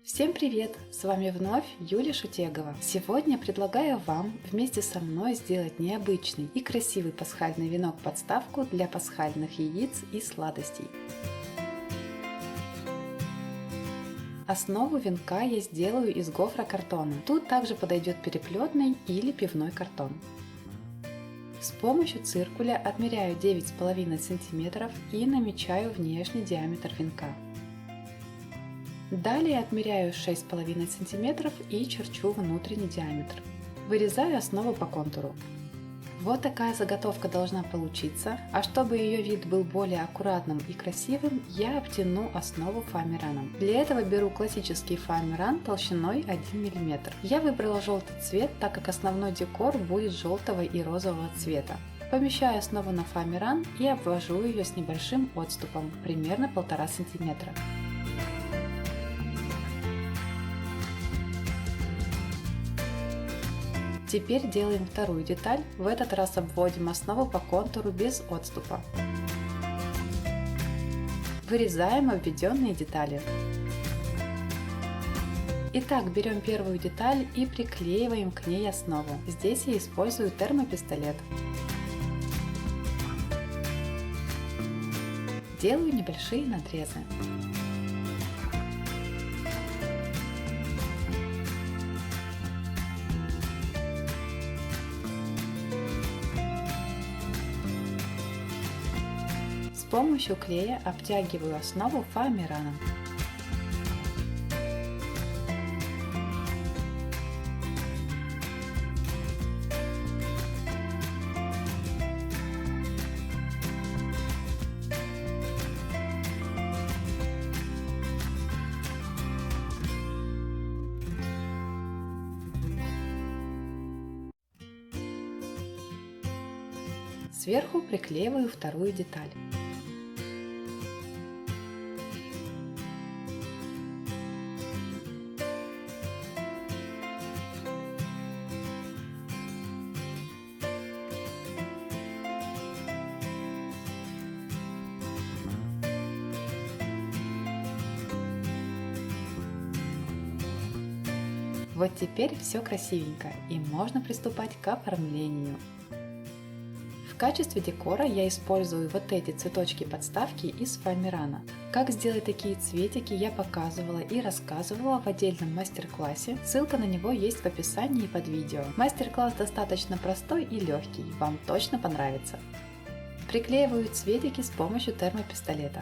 Всем привет! С вами вновь Юлия Шутегова. Сегодня предлагаю вам вместе со мной сделать необычный и красивый пасхальный венок-подставку для пасхальных яиц и сладостей. Основу венка я сделаю из гофрокартона. Тут также подойдет переплетный или пивной картон. С помощью циркуля отмеряю 9,5 см и намечаю внешний диаметр венка. Далее отмеряю 6,5 см и черчу внутренний диаметр. Вырезаю основу по контуру. Вот такая заготовка должна получиться, а чтобы ее вид был более аккуратным и красивым, я обтяну основу фоамираном. Для этого беру классический фоамиран толщиной 1 мм. Я выбрала желтый цвет, так как основной декор будет желтого и розового цвета. Помещаю основу на фоамиран и обвожу ее с небольшим отступом, примерно 1,5 см. Теперь делаем вторую деталь, в этот раз обводим основу по контуру без отступа. Вырезаем обведенные детали. Итак, берем первую деталь и приклеиваем к ней основу. Здесь я использую термопистолет. Делаю небольшие надрезы. С помощью клея обтягиваю основу фоамираном. Сверху приклеиваю вторую деталь. Вот теперь все красивенько и можно приступать к оформлению. В качестве декора я использую вот эти цветочки подставки из фоамирана. Как сделать такие цветики я показывала и рассказывала в отдельном мастер-классе, ссылка на него есть в описании под видео. Мастер-класс достаточно простой и легкий, вам точно понравится. Приклеиваю цветики с помощью термопистолета.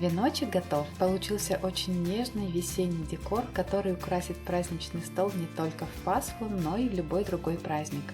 Веночек готов. Получился очень нежный весенний декор, который украсит праздничный стол не только в Пасху, но и в любой другой праздник.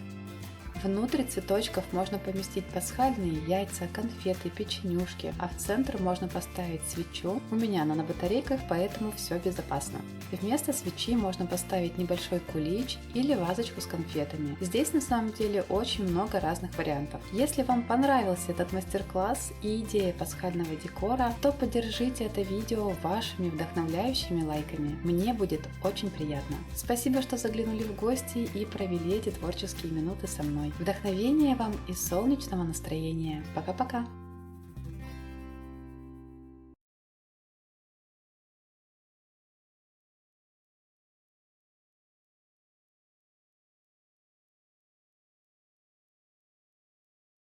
Внутрь цветочков можно поместить пасхальные яйца, конфеты, печенюшки, а в центр можно поставить свечу. У меня она на батарейках, поэтому все безопасно. Вместо свечи можно поставить небольшой кулич или вазочку с конфетами. Здесь на самом деле очень много разных вариантов. Если вам понравился этот мастер-класс и идея пасхального декора, то поддержите это видео вашими вдохновляющими лайками. Мне будет очень приятно. Спасибо, что заглянули в гости и провели эти творческие минуты со мной. Вдохновения вам и солнечного настроения. Пока-пока!